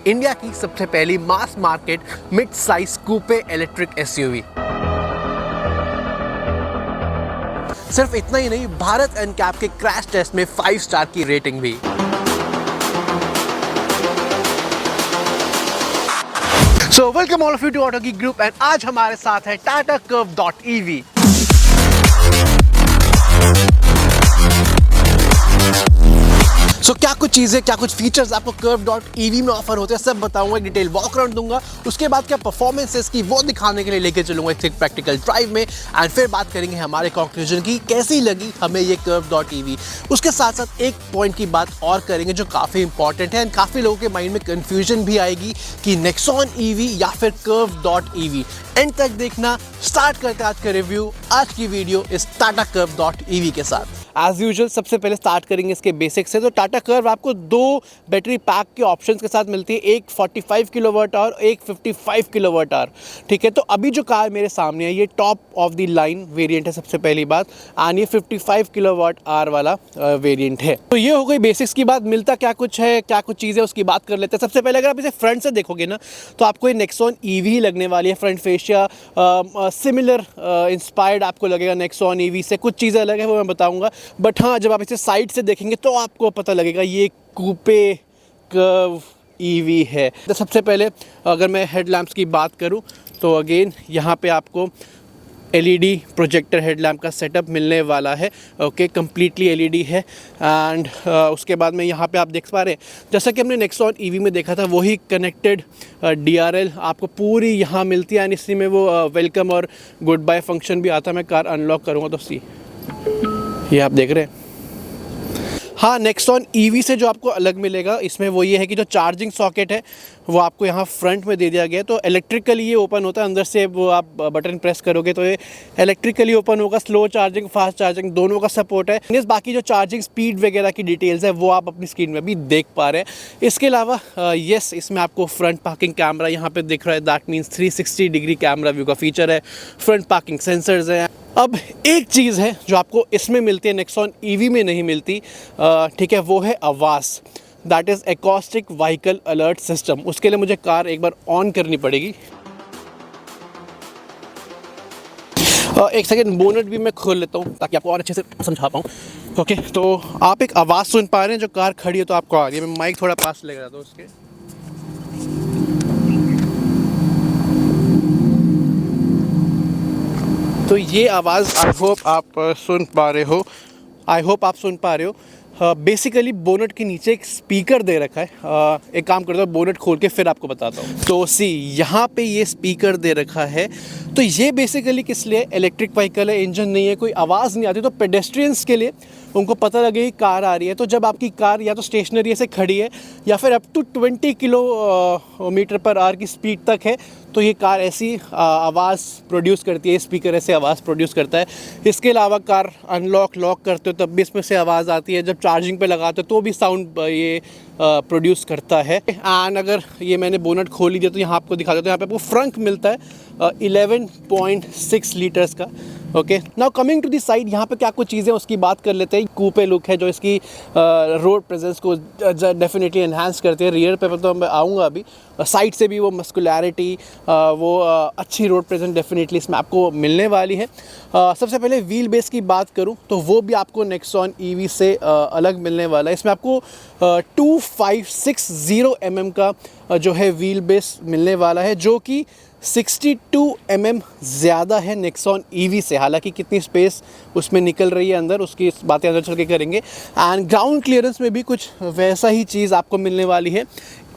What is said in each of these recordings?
India की सबसे पहली mass market mid size coupe electric SUV. सिर्फ इतना ही नहीं, भारत एनकैप के क्रैश टेस्ट में 5 स्टार की रेटिंग भी। So welcome all of you to auto की ग्रुप एंड आज हमारे साथ है टाटा कर्व.EV। क्या कुछ चीज़ें, क्या कुछ फीचर्स आपको कर्व.EV में ऑफर होते हैं, सब बताऊंगा, डिटेल वॉक अराउंड दूंगा। उसके बाद क्या परफॉर्मेंस है इसकी वो दिखाने के लिए लेके चलूंगा एक प्रैक्टिकल ड्राइव में एंड फिर बात करेंगे हमारे कंक्लूजन की कैसी लगी हमें ये कर्व.EV। उसके साथ साथ एक पॉइंट की बात और करेंगे जो काफ़ी इंपॉर्टेंट है एंड काफ़ी लोगों के माइंड में कन्फ्यूजन भी आएगी कि नेक्सॉन EV या फिर कर्व.EV। एंड तक देखना। स्टार्ट करते हैं आज का रिव्यू। आज की वीडियो इस टाटा कर्व.EV के साथ। एज यूजुअल सबसे पहले स्टार्ट करेंगे इसके बेसिक से। तो टाटा कर्व आपको 2 बैटरी पैक के ऑप्शंस के साथ मिलती है, एक 45 किलोवाट और एक 55 किलोवाट आवर। ठीक है, तो अभी जो कार मेरे सामने है ये top of the line variant है सबसे पहली बात, एंड ये 55 किलोवाट आवर वाला वेरिएंट है। तो ये हो गई बेसिक्स की बात। मिलता क्या कुछ है, क्या कुछ चीज़ें उसकी बात कर लेते हैं। सबसे पहले अगर आप इसे फ्रंट से देखोगे ना तो आपको ये नेक्सॉन EV ही लगने वाली है। फ्रंट फेशिया सिमिलर इंस्पायर्ड आपको लगेगा नेक्सॉन EV से। कुछ चीज़ें अलग है वो मैं बताऊँगा, बट हाँ जब आप इसे साइड से देखेंगे तो आपको पता लगेगा ये कूपे कर्व EV है। तो सबसे पहले अगर मैं हेडलैम्प्स की बात करूं तो अगेन यहाँ पे आपको LED प्रोजेक्टर हेडलैम्प का सेटअप मिलने वाला है। ओके, कम्प्लीटली LED है। एंड उसके बाद में यहाँ पे आप देख पा रहे हैं जैसा कि हमने नेक्सॉन EV में देखा था वही कनेक्टेड DRL आपको पूरी यहाँ मिलती है एंड इसी में वो वेलकम और गुड बाय फंक्शन भी आता है। मैं कार अनलॉक करूँगा तो सी ये आप देख रहे हैं। हाँ, नेक्सॉन EV से जो आपको अलग मिलेगा इसमें वो ये है कि जो चार्जिंग सॉकेट है वो आपको यहाँ फ्रंट में दे दिया गया है। तो इलेक्ट्रिकली ये ओपन होता है, अंदर से वो आप बटन प्रेस करोगे तो ये इलेक्ट्रिकली ओपन होगा। स्लो चार्जिंग, फास्ट चार्जिंग दोनों का सपोर्ट है। बाकी जो चार्जिंग स्पीड वगैरह की डिटेल्स है वो आप अपनी स्क्रीन में भी देख पा रहे हैं। इसके अलावा येस, इसमें आपको फ्रंट पार्किंग कैमरा यहाँ पे दिख रहा है। That means 360 degree camera view का फीचर है। फ्रंट पार्किंग सेंसर्स हैं। अब एक चीज़ है जो आपको इसमें मिलती है नेक्सॉन EV में नहीं मिलती, ठीक है, वो है आवाज़। That is acoustic vehicle alert system. उसके लिए मुझे कार एक बार ऑन करनी पड़ेगी। एक सेकेंड, बोनट भी मैं खोल लेता हूँ ताकि आपको और अच्छे से समझा पाऊँ। ओके, तो आप एक आवाज़ सुन पा रहे हैं जो कार खड़ी है तो आपको आ रही है। मैं माइक थोड़ा पास लेकर आता हूँ उसके। तो ये आवाज़ आई होप आप सुन पा रहे हो। बेसिकली बोनट के नीचे एक स्पीकर दे रखा है। एक काम करता हूँ, बोनट खोल के फिर आपको बताता हूँ। तो यहाँ पे ये स्पीकर दे रखा है। तो ये बेसिकली किस लिए, इलेक्ट्रिक व्हीकल है, इंजन नहीं है, कोई आवाज़ नहीं आती, तो पेडेस्ट्रियंस के लिए उनको पता लगे कि कार आ रही है। तो जब आपकी कार या तो स्टेशनरी ऐसे खड़ी है या फिर up to 20 kilometre per hour की स्पीड तक है तो ये कार ऐसी आवाज़ प्रोड्यूस करती है, स्पीकर ऐसे आवाज़ प्रोड्यूस करता है। इसके अलावा कार अनलॉक लॉक करते हो तब भी इसमें से आवाज़ आती है। जब चार्जिंग पे लगाते हो तो भी साउंड ये प्रोड्यूस करता है। एंड अगर ये मैंने बोनट खोल दिया तो यहाँ आपको दिखा देता हूँ, यहाँ पे आपको फ्रंट मिलता है 11.6 लीटर्स का। Okay, now coming to the side, यहाँ पे क्या कुछ चीज़ें उसकी बात कर लेते हैं। कूपे लुक है जो इसकी रोड प्रेजेंस को डेफिनेटली एनहांस करते हैं। रियर पे तो मैं आऊँगा अभी, साइड से भी वो मस्कुलैरिटी, वो अच्छी रोड प्रेजेंस डेफिनेटली इसमें आपको मिलने वाली है। सबसे पहले व्हील बेस की बात करूं तो वो भी आपको नेक्सॉन EV से अलग मिलने वाला है। इसमें आपको 2560 mm का जो है व्हील बेस मिलने वाला है, जो कि 62 mm ज़्यादा है नेक्सॉन EV से। हालांकि कितनी स्पेस उसमें निकल रही है अंदर उसकी इस बातें अंदर चल के करेंगे। एंड ग्राउंड क्लियरेंस में भी कुछ वैसा ही चीज़ आपको मिलने वाली है।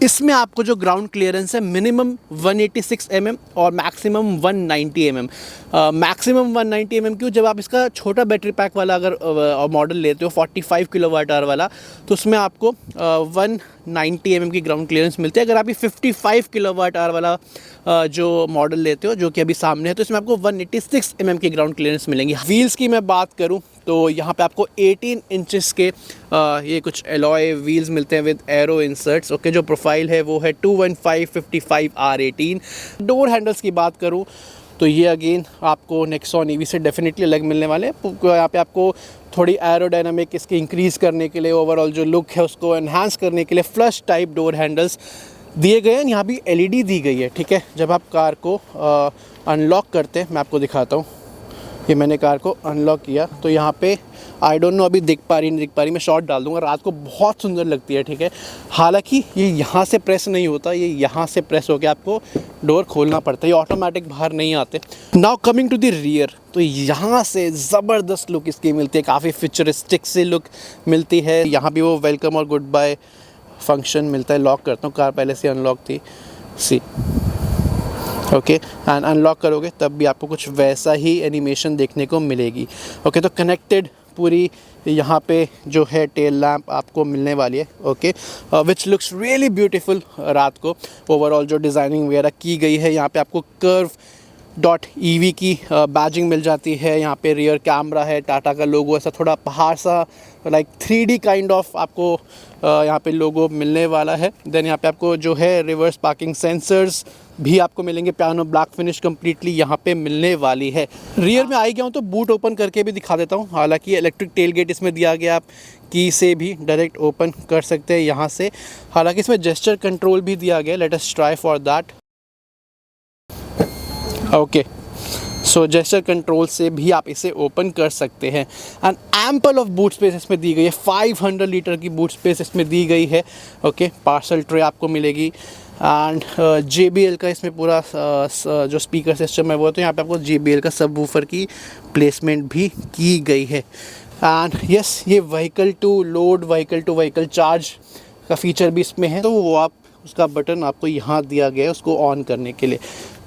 इसमें आपको जो ग्राउंड क्लियरेंस है मिनिमम 186 mm और मैक्सिमम 190 mm। मैक्सिमम 190 mm क्यों, जब आप इसका छोटा बैटरी पैक वाला अगर मॉडल लेते हो 45 किलोवाट आवर वाला तो उसमें आपको 190 mm की ग्राउंड क्लियरेंस मिलती है। अगर आप ये 55 किलोवाट आवर वाला जो मॉडल लेते हो जो कि अभी सामने है तो इसमें आपको 186 mm की ग्राउंड क्लियरेंस मिलेंगी। व्हील्स की मैं बात करूं तो यहाँ पे आपको 18 इंचेस के ये कुछ एलॉय व्हील्स मिलते हैं विद एरो इंसर्ट्स। ओके, जो प्रोफाइल है वो है 215/55 R18। डोर हैंडल्स की बात करूँ तो ये अगेन आपको नेक्सॉन EV से डेफिनेटली अलग मिलने वाले हैं। यहाँ पे आपको थोड़ी एरोडायनामिक इसकी इंक्रीज़ करने के लिए, ओवरऑल जो लुक है उसको एनहांस करने के लिए फ्लश टाइप डोर हैंडल्स दिए गए हैं। यहाँ भी एलईडी दी गई है, ठीक है। जब आप कार को अनलॉक करते हैं, मैं आपको दिखाता हूँ। ये मैंने कार को अनलॉक किया तो यहाँ पे आई डोंट नो अभी दिख पा रही नहीं दिख पा रही, मैं शॉट डाल दूंगा। रात को बहुत सुंदर लगती है, ठीक है। हालांकि ये यहाँ से प्रेस नहीं होता, ये यहाँ से प्रेस होकर आपको डोर खोलना पड़ता है, ये ऑटोमेटिक बाहर नहीं आते। Now coming to the rear, तो यहाँ से ज़बरदस्त लुक इसकी मिलती है, काफ़ी फ्यूचरिस्टिक सी लुक मिलती है। यहाँ भी वो वेलकम और गुड बाय फंक्शन मिलता है। लॉक करता हूँ, कार पहले से अनलॉक थी, सी ओके। एंड अनलॉक करोगे तब भी आपको कुछ वैसा ही एनिमेशन देखने को मिलेगी। ओके, तो कनेक्टेड पूरी यहाँ पे जो है टेल लैम्प आपको मिलने वाली है, okay, which looks really beautiful रात को। ओवरऑल जो डिज़ाइनिंग वगैरह की गई है, यहाँ पे आपको curve.ev की बैजिंग मिल जाती है। यहाँ पे रियर कैमरा है, टाटा का लोगो, ऐसा थोड़ा पहाड़ सा लाइक 3D काइंड ऑफ आपको यहाँ पे लोगो मिलने वाला है। देन यहाँ पे आपको जो है रिवर्स पार्किंग सेंसर्स भी आपको मिलेंगे, पियानो ब्लैक फिनिश कम्प्लीटली यहाँ पे मिलने वाली है। रियर में आई गया हूँ तो बूट ओपन करके भी दिखा देता हूँ। हालांकि इलेक्ट्रिक टेल गेट इसमें दिया गया, आप की से भी डायरेक्ट ओपन कर सकते हैं यहाँ से। हालांकि इसमें जेस्चर कंट्रोल भी दिया गया, let us try for that. Okay, so gesture control से भी आप इसे ओपन कर सकते हैं। And ample of boot space इसमें दी गई है, 500 लीटर की बूट स्पेस इसमें दी गई है। ओके, पार्सल ट्रे आपको मिलेगी। एंड JBL का इसमें पूरा जो स्पीकर सिस्टम है वो, तो यहाँ पे आपको JBL का सबवूफर की प्लेसमेंट भी की गई है। एंड यस, ये vehicle to load, vehicle to vehicle charge का फीचर भी इसमें है, तो वो आप उसका बटन आपको यहाँ दिया गया है उसको ऑन करने के लिए।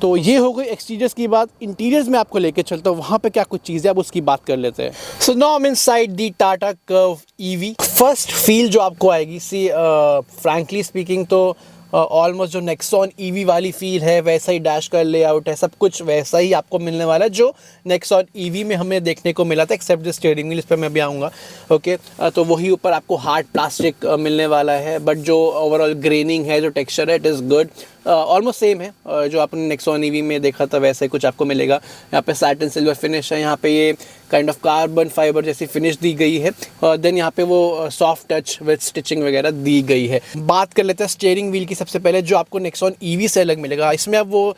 तो ये हो गई एक्सटीरियर्स की बात। इंटीरियर्स में आपको लेके चलता हूँ, वहाँ पे क्या कुछ चीज़ें अब उसकी बात कर लेते हैं। So now I am inside the Tata curve EV। First feel जो आपको आएगी, सी फ्रैंकली स्पीकिंग तो ऑलमोस्ट जो नेक्सॉन EV वाली फील है वैसा ही डैश का लेआउट है, सब कुछ वैसा ही आपको मिलने वाला है जो नेक्सॉन EV में हमें देखने को मिला था, एक्सेप्ट द स्टीयरिंग व्हील, इस पर मैं भी आऊँगा। ओके, तो वही ऊपर आपको हार्ड प्लास्टिक मिलने वाला है, बट जो ओवरऑल ग्रेनिंग है, जो टेक्सचर है, it is good, almost same है जो आपने नेक्सॉन EV में देखा था वैसे ही कुछ आपको मिलेगा। यहाँ पे सैटिन सिल्वर फिनिश है, यहाँ पे ये काइंड ऑफ कार्बन फाइबर जैसी फिनिश दी गई है। देन यहाँ पे वो सॉफ्ट टच विद स्टिचिंग वगैरह दी गई है। बात कर लेते हैं स्टीयरिंग व्हील की सबसे पहले, जो आपको नेक्सॉन EV से अलग मिलेगा। इसमें अब वो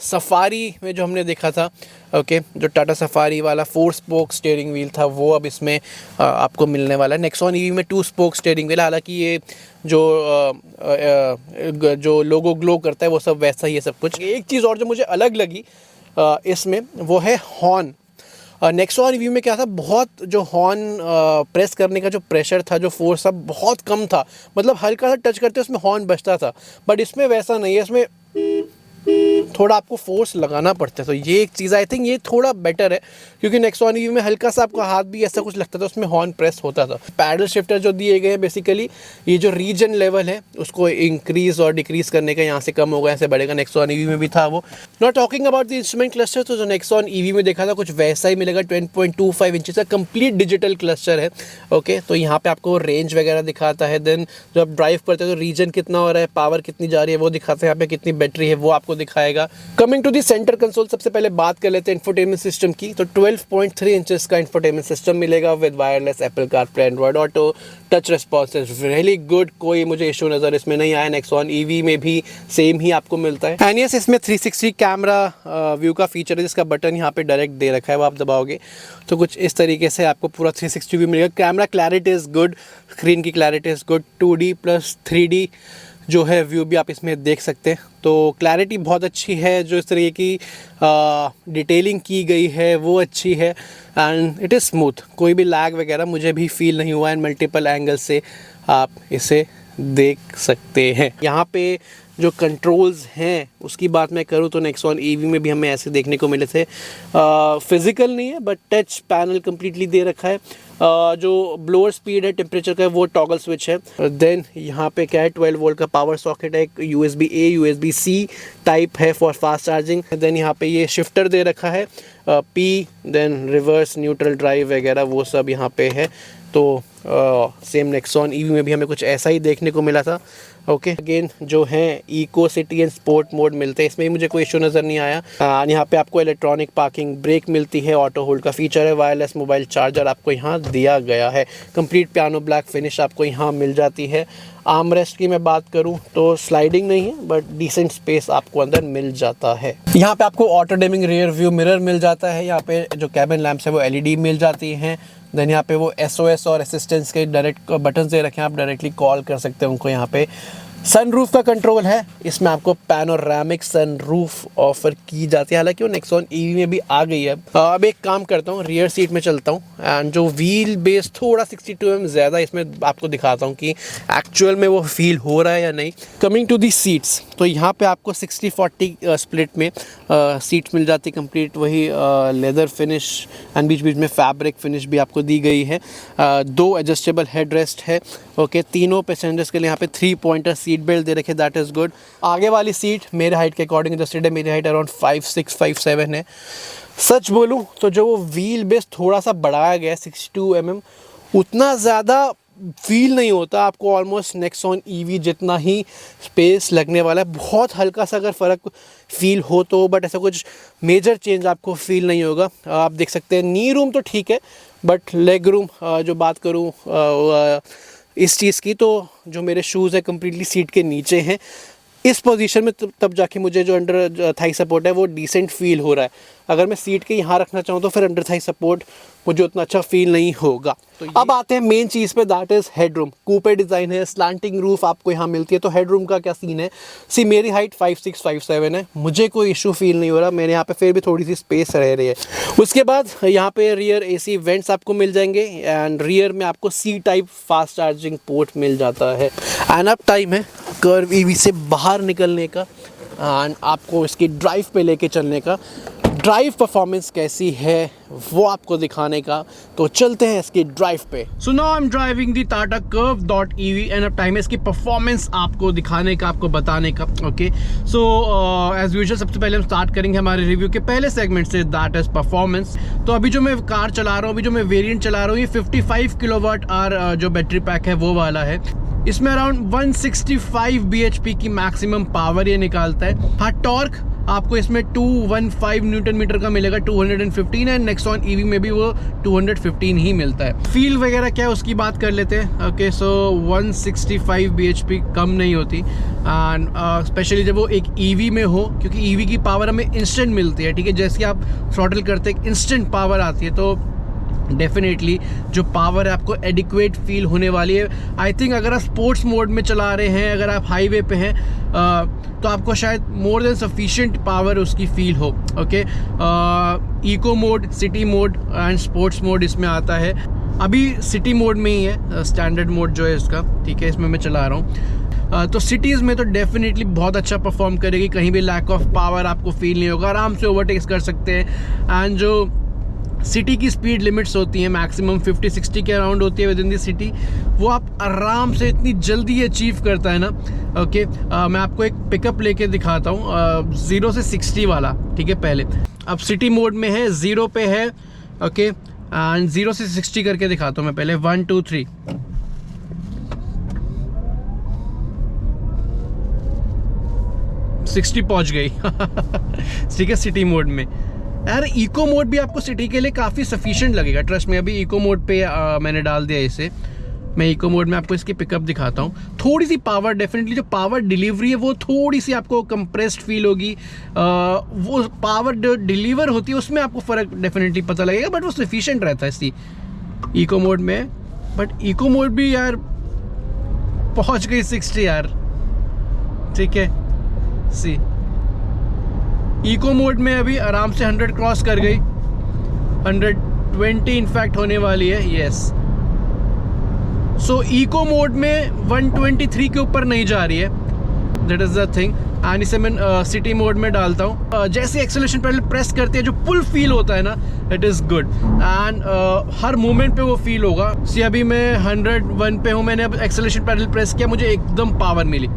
सफारी में जो हमने देखा था, ओके, जो टाटा सफारी वाला 4 स्पोक स्टीयरिंग व्हील था, वो अब इसमें आपको मिलने वाला है। नेक्सॉन EV में 2 स्पोक स्टीयरिंग व्हील, हालांकि ये जो लोगो ग्लो करता है वो सब वैसा ही है सब कुछ। एक चीज़ और जो मुझे अलग लगी इसमें, वो है हॉर्न। नेक्सॉन EV में क्या था, बहुत जो हॉर्न प्रेस करने का जो प्रेशर था, जो फोर्स था, बहुत कम था, मतलब हल्का सा टच करते उसमें हॉर्न बजता था। बट इसमें वैसा नहीं है, इसमें थोड़ा आपको फोर्स लगाना पड़ता है। तो ये एक चीज़ आई थिंक ये थोड़ा बेटर है, क्योंकि नेक्सॉन EV में हल्का सा आपका हाथ भी ऐसा कुछ लगता था, उसमें हॉर्न प्रेस होता था। पैडल शिफ्टर जो दिए गए हैं, बेसिकली ये जो रीजन लेवल है उसको इंक्रीज और डिक्रीज करने का, यहाँ से कम होगा ऐसे बढ़ेगा, नेक्सॉन EV में भी था वो। Not talking about the instrument cluster, तो जो नेक्सॉन EV में देखा था कुछ वैसा ही मिलेगा। 10.25 इंचेस का कंप्लीट डिजिटल क्लस्टर है। ओके, तो यहाँ पे आपको रेंज वगैरह दिखाता है। देन जब आप ड्राइव करते हैं तो रीजन कितना हो रहा है, पावर कितनी जा रही है वो दिखाता है, यहाँ पे कितनी बैटरी है वो आपको दिखाएगा। Coming to the centre console, सबसे पहले बात कर लेते हैं इंफोटेनमेंट सिस्टम की। तो 12.3 इंचेस का इंफोटेनमेंट सिस्टम मिलेगा with wireless Apple CarPlay, Android auto, touch response really good, कोई मुझे इशू नज़र इसमें नहीं आया। नेक्सॉन EV में भी सेम ही आपको मिलता है। एंड यस, इसमें 360 कैमरा व्यू का फीचर है, जिसका बटन यहाँ पे डायरेक्ट दे रखा है, वो आप दबाओगे तो कुछ इस तरीके से आपको पूरा 360 व्यू मिलेगा। Camera clarity is good, screen की क्लैरिटी इज़ गुड, 2D प्लस 3D जो है व्यू भी आप इसमें देख सकते हैं। तो क्लैरिटी बहुत अच्छी है, जो इस तरीके की डिटेलिंग की गई है वो अच्छी है। एंड इट इज़ स्मूथ, कोई भी लैग वगैरह मुझे भी फील नहीं हुआ। एंड मल्टीपल एंगल से आप इसे देख सकते हैं। यहाँ पे जो कंट्रोल्स हैं उसकी बात मैं करूँ तो नेक्सॉन EV में भी हमें ऐसे देखने को मिले थे। फिजिकल नहीं है बट टच पैनल कम्प्लीटली दे रखा है। जो ब्लोअर स्पीड है, टेम्परेचर का है, वो टॉगल स्विच है। देन यहाँ पे क्या है, 12 वोल्ट का पावर सॉकेट है, एक USB-A USB-C टाइप है फॉर फास्ट चार्जिंग। देन यहाँ पे ये शिफ्टर दे रखा है, P, then reverse, neutral drive वगैरह वो सब यहाँ पे है। तो सेम नेक्सॉन ईवी में भी हमें कुछ ऐसा ही देखने को मिला था। ओके अगेन जो है eco city and sport mode मिलते हैं, इसमें मुझे कोई इशू नज़र नहीं आया। यहाँ पे आपको इलेक्ट्रॉनिक पार्किंग ब्रेक मिलती है, ऑटो होल्ड का फीचर है, वायरलेस मोबाइल चार्जर आपको यहाँ दिया गया है, कंप्लीट पियानो ब्लैक फिनिश आपको यहाँ मिल जाती है। आर्मरेस्ट की मैं बात करूँ तो स्लाइडिंग नहीं है बट डिसेंट स्पेस आपको अंदर मिल जाता है। यहाँ पे आपको auto dimming rear view mirror मिल जाता है, यहाँ पे जो कैबिन लैंप्स है वो LED मिल जाती हैं। देन यहाँ पे वो SOS और असिस्टेंस के डायरेक्ट बटन दे रखे हैं, आप डायरेक्टली कॉल कर सकते हैं उनको। यहाँ पे सनरूफ का कंट्रोल है, इसमें आपको पैनोरामिक सनरूफ ऑफर की जाती है, हालांकि वो नेक्सॉन ईवी में भी आ गई है। अब एक काम करता हूँ, रियर सीट में चलता हूँ एंड जो व्हील बेस थोड़ा 62 mm ज़्यादा, इसमें आपको दिखाता हूँ कि एक्चुअल में वो फील हो रहा है या नहीं। कमिंग टू दी सीट्स, तो यहाँ पे आपको 60-40 स्प्लिट में सीट्स मिल जाती है, कंप्लीट वही लेदर फिनिश एंड बीच बीच में फैब्रिक फिनिश भी आपको दी गई है। 2 एडजस्टेबल हेड रेस्ट है। ओके तीनों पैसेंजर्स के लिए यहाँ पे 3-pointer सीट बेल्ट दे रखे, दैट इज़ गुड। आगे वाली सीट मेरे हाइट के अकॉर्डिंग एडजस्टेड है, मेरी हाइट अराउंड 5'6", 5'7" है। सच बोलूँ तो जो वो व्हील बेस थोड़ा सा बढ़ाया गया है 62 mm, उतना ज़्यादा फील नहीं होता आपको, ऑलमोस्ट नेक्सॉन ईवी जितना ही स्पेस लगने वाला है। बहुत हल्का सा अगर फ़र्क फील हो तो, बट ऐसा कुछ मेजर चेंज आपको फील नहीं होगा। आप देख सकते हैं नी रूम तो ठीक है, बट लेग रूम जो बात करूँ इस चीज़ की, तो जो मेरे शूज़ है कम्प्लीटली सीट के नीचे हैं। इस पोजीशन में तब जाके मुझे जो अंडर थाई सपोर्ट है वो डिसेंट फील हो रहा है। अगर मैं सीट के यहाँ रखना चाहूँ तो फिर अंडर थाई सपोर्ट मुझे उतना अच्छा फील नहीं होगा। तो अब आते हैं मेन चीज़ पे, that is headroom. Coupe design है, स्लांटिंग रूफ आपको यहाँ मिलती है। तो हेडरूम का क्या सीन है, सी मेरी हाइट 5'6", 5'7" है, मुझे कोई इशू फील नहीं हो रहा, मेरे यहाँ पे फिर भी थोड़ी सी स्पेस रह रही है। उसके बाद यहाँ पे रियर AC वेंट्स आपको मिल जाएंगे एंड रियर में आपको C type fast charging port मिल जाता है। एंड अब टाइम है कर्व ईवी से बाहर निकलने का एंड आपको इसकी ड्राइव पे लेके चलने का। ड्राइव परफॉर्मेंस कैसी है वो आपको दिखाने का, तो चलते हैं इसकी ड्राइव पे। So now I am driving the Tata Curv.ev and अब टाइम है इसकी परफॉर्मेंस आपको दिखाने का, आपको बताने का। ओके सो एज यूजुअल सबसे पहले हम स्टार्ट करेंगे हमारे रिव्यू के पहले सेगमेंट से, दैट इज परफॉर्मेंस। तो अभी जो मैं कार चला रहा हूँ, अभी जो मैं वेरिएंट चला रहा हूँ, ये 55 kWh जो बैटरी पैक है वो वाला है। इसमें अराउंड 165 bhp की मैक्सिमम पावर ये निकालता है। हाँ टॉर्क आपको इसमें 215 न्यूटन मीटर का मिलेगा, 215 है। नेक्सॉन ईवी में भी वो 215 ही मिलता है। फील वगैरह क्या है उसकी बात कर लेते हैं। ओके सो 165 bhp कम नहीं होती एंड स्पेशली जब वो एक ईवी में हो, क्योंकि ईवी की पावर हमें इंस्टेंट मिलती है। ठीक है, जैसे आप थ्रॉटल करते एक इंस्टेंट पावर आती है, तो डेफिनेटली जो पावर है आपको एडिक्वेट फील होने वाली है। आई थिंक अगर आप स्पोर्ट्स मोड में चला रहे हैं, अगर आप हाईवे पे हैं तो आपको शायद मोर देन सफिशिएंट पावर उसकी फील हो। Okay eco mode, city mode and sports mode इसमें आता है। अभी सिटी मोड में ही है, स्टैंडर्ड मोड जो है इसका, ठीक है, इसमें मैं चला रहा हूँ। तो सिटीज़ में तो डेफिनेटली बहुत अच्छा परफॉर्म करेगी, कहीं भी लैक ऑफ पावर आपको फील नहीं होगा, आराम से ओवरटेक कर सकते हैं। एंड जो सिटी की स्पीड लिमिट्स होती हैं मैक्सिमम 50-60 के अराउंड होती है विद इन दी सिटी, वो आप आराम से इतनी जल्दी अचीव करता है ना। ओके मैं आपको एक पिकअप लेके दिखाता हूँ 0 से 60 वाला। ठीक है, पहले अब सिटी मोड में है, 0 पे है। ओके एंड 0 से 60 करके दिखाता हूँ मैं पहले। 1 2 3 60 पहुँच गई। ठीक है, सिटी मोड में। यार इको मोड भी आपको सिटी के लिए काफ़ी सफिशिएंट लगेगा, ट्रस्ट में। अभी इको मोड पे मैंने डाल दिया इसे। मैं इको मोड में आपको इसकी पिकअप दिखाता हूँ। थोड़ी सी पावर, डेफिनेटली जो पावर डिलीवरी है वो थोड़ी सी आपको कंप्रेस्ड फील होगी। वो पावर जो डिलीवर होती है उसमें आपको फ़र्क डेफिनेटली पता लगेगा, बट वो सफिशिएंट रहता है इसी इको मोड में। बट इको मोड भी यार पहुँच गई 60 यार। ठीक है, सी इको मोड में अभी आराम से 100 क्रॉस कर गई, 120 इनफैक्ट होने वाली है। यस, सो इको मोड में 123 के ऊपर नहीं जा रही है, that is the thing. And इसे मैं सिटी मोड में डालता हूँ। जैसे एक्सेलरेशन पेडल प्रेस करती है जो पुल फील होता है ना, it is good and her moment पे वो फील होगा। सी अभी मैं 101 पे हूँ, मैंने अब एक्सेलरेशन पेडल प्रेस किया, मुझे एकदम पावर मिली।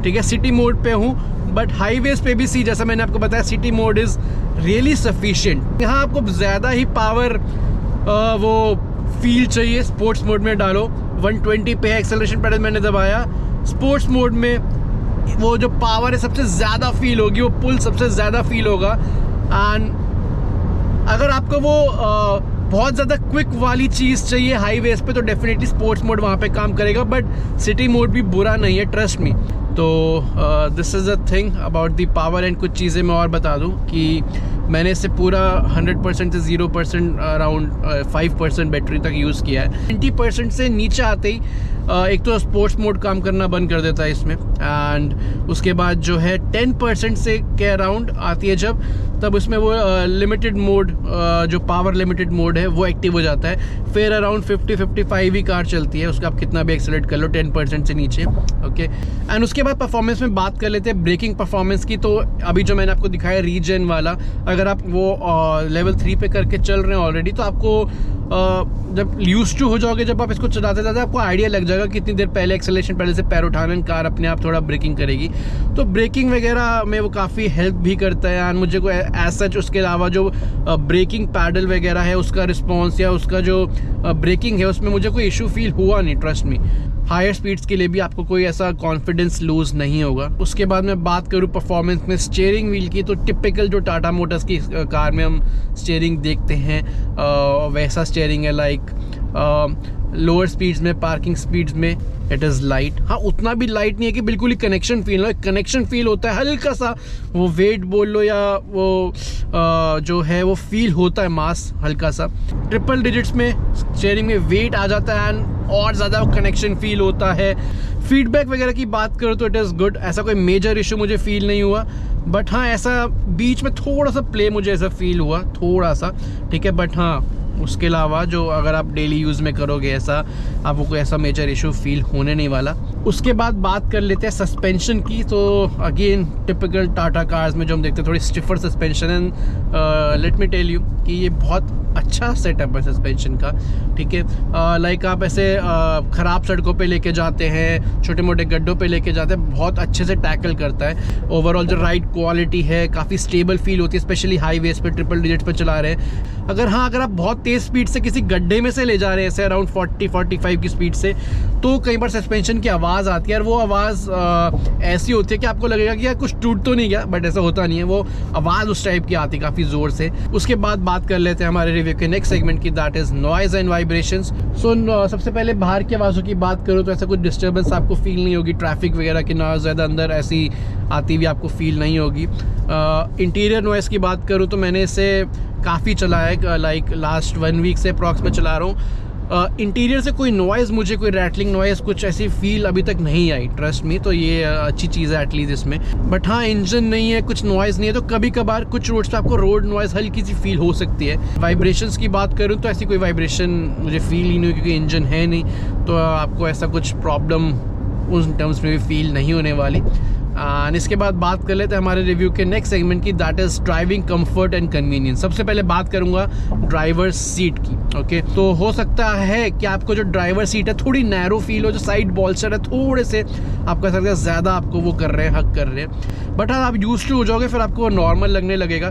ठीक है, सिटी मोड पे हूँ, बट हाईवेज पे भी सी, जैसा मैंने आपको बताया, city mode is really sufficient. यहाँ आपको ज़्यादा ही पावर वो फील चाहिए स्पोर्ट्स मोड में डालो। 120 पे है, एक्सेलरेशन पेडल मैंने दबाया, स्पोर्ट्स मोड में वो जो पावर है सबसे ज़्यादा फील होगी, वो पुल सबसे ज़्यादा फील होगा। एंड अगर आपको वो बहुत ज़्यादा क्विक वाली चीज़ चाहिए हाईवेज पे तो डेफिनेटली स्पोर्ट्स मोड वहाँ पे काम करेगा, बट सिटी मोड भी बुरा नहीं है, ट्रस्ट मी। तो this is a thing about the power. And कुछ चीज़ें मैं और बता दूँ कि मैंने इससे पूरा 100% से 0% अराउंड 5% बैटरी तक यूज़ किया है। 20% से नीचे आते ही एक तो स्पोर्ट्स मोड काम करना बंद कर देता है इसमें, एंड उसके बाद जो है 10% से के अराउंड आती है जब, तब उसमें वो लिमिटेड मोड, जो पावर लिमिटेड मोड है वो एक्टिव हो जाता है। फिर अराउंड 50-55 ही कार चलती है, उसका आप कितना भी एक्सेलरेट कर लो 10% से नीचे, ओके। एंड उसके बाद परफॉर्मेंस में बात कर लेते हैं ब्रेकिंग परफॉर्मेंस की। तो अभी जो मैंने आपको दिखाया रीजन वाला, अगर आप वो लेवल 3 पे करके चल रहे हैं ऑलरेडी, तो आपको जब यूज टू हो जाओगे, जब आप इसको चलाते जाते आपको आइडिया लग जाएगा कितनी देर पहले एक्सेलरेशन पहले से पैर उठाना, कार अपने आप थोड़ा ब्रेकिंग करेगी। तो ब्रेकिंग वगैरह में वो काफ़ी हेल्प भी करता है। एंड मुझे कोई एज सच उसके अलावा जो ब्रेकिंग पैडल वगैरह है उसका रिस्पॉन्स या उसका जो ब्रेकिंग है उसमें मुझे कोई इशू फील हुआ नहीं, ट्रस्ट मी। हायर स्पीड्स के लिए भी आपको कोई ऐसा कॉन्फिडेंस लूज नहीं होगा। उसके बाद मैं बात करूँ परफॉर्मेंस में स्टीयरिंग व्हील की, तो टिपिकल जो टाटा मोटर्स की कार में हम स्टीयरिंग देखते हैं वैसा स्टीयरिंग है। लाइक लोअर स्पीड्स में, पार्किंग स्पीड्स में इट इज़ लाइट। हाँ, उतना भी लाइट नहीं है कि बिल्कुल ही कनेक्शन फील हो। कनेक्शन फील होता है हल्का सा, वो वेट बोल लो या वो जो है वो फील होता है मास हल्का सा। ट्रिपल डिजिट्स में स्टीयरिंग में वेट आ जाता है एंड और ज़्यादा कनेक्शन फील होता है। फीडबैक वगैरह की बात करो तो इट इज़ गुड, ऐसा कोई मेजर इशू मुझे फील नहीं हुआ। बट हाँ, ऐसा बीच में थोड़ा सा प्ले मुझे ऐसा फील हुआ, थोड़ा सा, ठीक है। बट हाँ, उसके अलावा जो अगर आप डेली यूज़ में करोगे ऐसा, आपको कोई ऐसा मेजर इशू फील होने नहीं वाला। उसके बाद बात कर लेते हैं सस्पेंशन की। तो अगेन टिपिकल टाटा कार्स में जो हम देखते हैं थोड़ी stiffer suspension, and let me tell you कि ये बहुत अच्छा सेटअप है सस्पेंशन का, ठीक है। लाइक आप ऐसे ख़राब सड़कों पे लेके जाते हैं, छोटे मोटे गड्ढों पे लेके जाते हैं, बहुत अच्छे से टैकल करता है। ओवरऑल जो राइड क्वालिटी है काफ़ी स्टेबल फील होती है, स्पेशली हाईवेज पे ट्रिपल डिजिट पे चला रहे हैं। अगर आप बहुत तेज़ स्पीड से किसी गड्ढे में से ले जा रहे हैं, ऐसे अराउंड 40-45 की स्पीड से, तो कई बार सस्पेंशन की आवाज़ आती है और वो आवाज़ ऐसी होती है कि आपको लगेगा कि यार कुछ टूट तो नहीं गया, बट ऐसा होता नहीं है, वो आवाज़ उस टाइप की आती है काफ़ी ज़ोर से। उसके बाद बात कर लेते हैं हमारे रिव्यू के नेक्स्ट सेगमेंट की, that is noise and vibrations. So सबसे पहले बाहर की आवाज़ों की बात करूँ तो ऐसा कुछ डिस्टर्बेंस आपको फील नहीं होगी, ट्रैफिक वगैरह की ना ज़्यादा अंदर ऐसी आती हुई आपको फील नहीं होगी। इंटीरियर नॉइज़ की बात करूँ तो मैंने इसे काफ़ी चला है, लाइक लास्ट 1 वीक से अप्रॉक्स में चला रहा हूँ। इंटीरियर से कोई नॉइज़, मुझे कोई रैटलिंग नॉइज़ कुछ ऐसी फील अभी तक नहीं आई, ट्रस्ट मी। तो ये अच्छी चीज़ है एटलीस्ट इसमें। बट हाँ, इंजन नहीं है, कुछ नॉइज़ नहीं है, तो कभी कभार कुछ रोड्स पे आपको रोड नॉइज़ हल्की सी फील हो सकती है। वाइब्रेशंस की बात करूँ तो ऐसी कोई वाइब्रेशन मुझे फील ही नहीं हुई, क्योंकि इंजन है नहीं, तो आपको ऐसा कुछ प्रॉब्लम उस टर्म्स में भी फील नहीं होने वाली। एंड इसके बाद बात कर लेते हैं हमारे रिव्यू के नेक्स्ट सेगमेंट की, that is driving comfort and convenience. सबसे पहले बात करूंगा ड्राइवर सीट की, ओके। तो हो सकता है कि आपको जो ड्राइवर सीट है थोड़ी नैरो फील हो, जो साइड बॉल्स्टर है थोड़े से आप कह सकते हैं ज़्यादा आपको वो कर रहे हैं, हक कर रहे हैं। बट हाँ, आप यूज टू हो जाओगे फिर आपको नॉर्मल लगने लगेगा,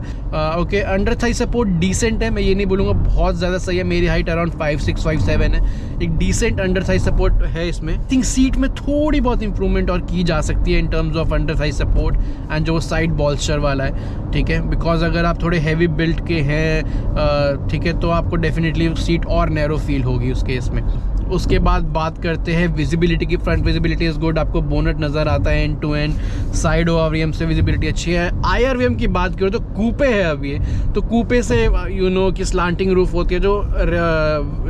okay. Under thigh support decent है, मैं ये नहीं बोलूँगा बहुत ज़्यादा सही है, मेरी हाइट अराउंड 5'6", 5'7" है, एक डिसेंट अंडर थाई सपोर्ट है इसमें। आई थिंक सीट में थोड़ी बहुत इंप्रूवमेंट और की जा सकती है in terms of under thigh support and जो साइड बॉल्स्टर वाला है, ठीक है। बिकॉज अगर आप थोड़े हैवी बिल्ड के हैं, ठीक है, तो आपको डेफिनेटली सीट और नैरो फील होगी उस केस में। उसके बाद बात करते हैं विजिबिलिटी की। फ्रंट विजिबिलिटी इज़ गुड, आपको बोनट नज़र आता है end to end. Side ORVM से विजिबिलिटी अच्छी है। आईआरवीएम की बात करो तो कूपे है अब ये, तो कूपे से यू नो कि स्लांटिंग रूफ होती है, जो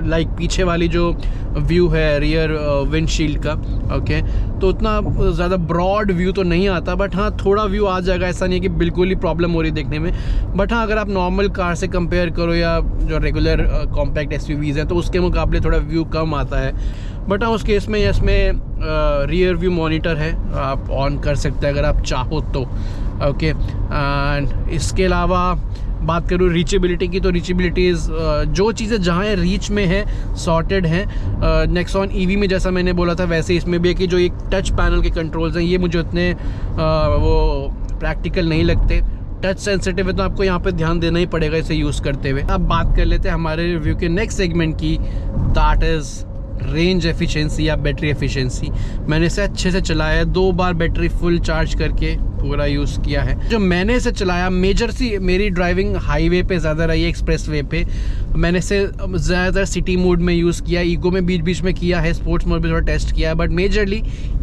लाइक पीछे वाली जो व्यू है रियर विंडशील्ड का, ओके। तो उतना ज़्यादा ब्रॉड व्यू तो नहीं आता, बट हाँ थोड़ा व्यू आ जाएगा, ऐसा नहीं है कि बिल्कुल ही प्रॉब्लम हो रही देखने में। बट हाँ, अगर आप नॉर्मल कार से कंपेयर करो या जो रेगुलर कॉम्पैक्ट एसयूवीज़ हैं, तो उसके मुकाबले थोड़ा व्यू कम आता है। बट हाँ, उस केस में इसमें रियर व्यू मॉनिटर है, आप ऑन कर सकते हैं अगर आप चाहो तो, ओके। एंड इसके अलावा बात करूँ रीचेबिलिटी की, तो रीचेबिलिटीज़ जो चीज़ें जहाँ रीच में है सॉर्टेड हैं। नेक्सॉन ईवी में जैसा मैंने बोला था वैसे इसमें भी है कि जो एक टच पैनल के कंट्रोल्स हैं ये मुझे उतने वो प्रैक्टिकल नहीं लगते। टच सेंसिटिव है तो आपको यहाँ पे ध्यान देना ही पड़ेगा इसे यूज़ करते हुए। अब बात कर लेते हैं हमारे रिव्यू के नेक्स्ट सेगमेंट की, दैट इज़ रेंज एफिशिएंसी या बैटरी एफिशिएंसी। मैंने इसे अच्छे से चलाया है, 2 बार बैटरी फुल चार्ज करके पूरा यूज़ किया है। जो मैंने इसे चलाया, मेरी ड्राइविंग हाईवे पे ज़्यादा रही है, एक्सप्रेस वे पे। मैंने इसे ज़्यादातर सिटी मोड में यूज़ किया, इको में बीच बीच में किया है, स्पोर्ट्स मोड में थोड़ा टेस्ट किया है, but majorly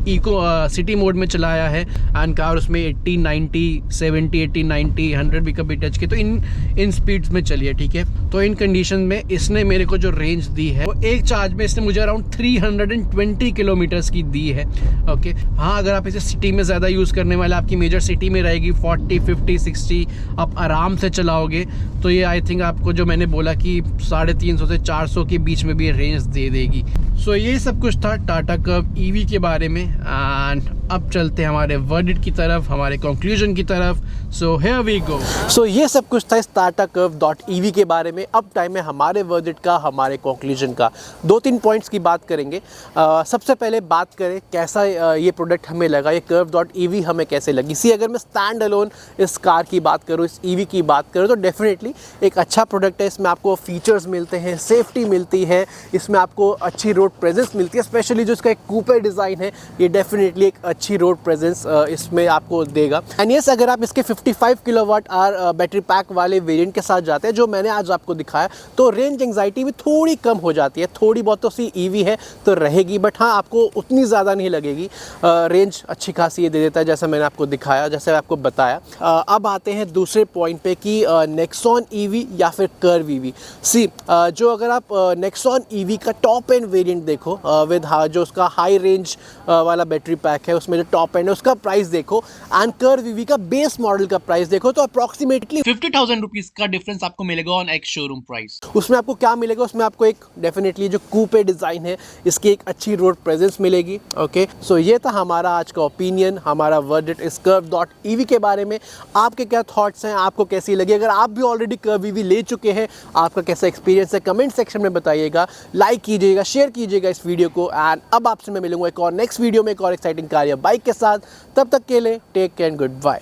eco city mode में चलाया है। एंड कार उसमें 80, 90, 70, 80, 90, 100 भी कभी टच की, तो इन स्पीड्स में चलिए, ठीक है। तो इन कंडीशन में इसने मेरे को जो रेंज दी है वो एक चार्ज में इसने मुझे अराउंड 320 किलोमीटर्स की दी है। ओके, हाँ, अगर आप इसे सिटी में ज़्यादा यूज़ करने वाले, आपकी मेजर सिटी में रहेगी 40, 50, 60 आप आराम से चलाओगे, तो ये आई थिंक आपको जो मैंने बोला कि 350 से 400 के बीच में भी रेंज दे देगी। सो ये सब कुछ था टाटा कर्व ईवी के बारे में। एंड अब चलते हैं हमारे वर्डिक्ट की तरफ, हमारे कंक्लूजन की तरफ। So here we go. सो ये सब कुछ था इस टाटा कर्व .EV के बारे में। अब टाइम है हमारे वर्डिक्ट का, हमारे कंक्लूजन का। 2-3 पॉइंट्स की बात करेंगे। सबसे पहले बात करें कैसा ये प्रोडक्ट हमें लगा, ये कर्व .EV हमें कैसे लगी। अगर मैं स्टैंड अलोन इस कार की बात करूँ, इस ईवी की बात करूँ, तो डेफिनेटली एक अच्छा प्रोडक्ट है। इसमें आपको फीचर्स मिलते हैं, सेफ्टी मिलती है, इसमें आपको अच्छी रोड प्रेजेंस मिलती है। स्पेशली जो इसका एक कूपे डिज़ाइन है, ये डेफिनेटली एक अच्छी रोड प्रेजेंस इसमें आपको देगा। एंड यस, अगर आप इसके 55 किलोवाट आवर बैटरी पैक वाले वेरिएंट के साथ जाते हैं, जो मैंने आज आपको दिखाया, तो रेंज एंग्जाइटी भी थोड़ी कम हो जाती है। थोड़ी बहुत तो सी ईवी है तो रहेगी, बट हाँ, आपको उतनी ज़्यादा नहीं लगेगी। रेंज अच्छी खासी ये दे देता है, जैसा मैंने आपको दिखाया, जैसे आपको बताया। अब आते हैं दूसरे पॉइंट पे कि नेक्सॉन ईवी या फिर कर्व ईवी। जो अगर आप नेक्सॉन ईवी का टॉप एंड वेरिएंट देखो विद जो उसका हाई रेंज वाला बैटरी पैक है, उसमें जो टॉप एंड है उसका प्राइस देखो, एंड कर्व ईवी का बेस मॉडल का प्राइस देखो, तो अप्रॉक्सीमेटली 50,000 रुपीज़ का डिफरेंस आपको मिलेगा ऑन एक्स शोरूम प्राइस। उसमें आपको क्या मिलेगा? उसमें आपको एक डेफिनेटली जो कूपे डिज़ाइन है, इसकी एक अच्छी रोड प्रेजेंस मिलेगी। ओके, सो ये था हमारा आज का ओपिनियन, हमारा वर्डिक्ट इस कर्व .EV के बारे में। आपके क्या थॉट्स हैं, आपको कैसी लगी? अगर आप भी ऑलरेडी कर्व EV ले चुके हैं, आपका कैसा एक्सपीरियंस है, कमेंट सेक्शन में बताइएगा। लाइक कीजिएगा, शेयर कीजिएगा इस वीडियो को। एंड अब आपसे मैं मिलूंगा एक और नेक्स्ट वीडियो में एक और एक्साइटिंग कार या बाइक के साथ। तब तक के लिए take care and good bye.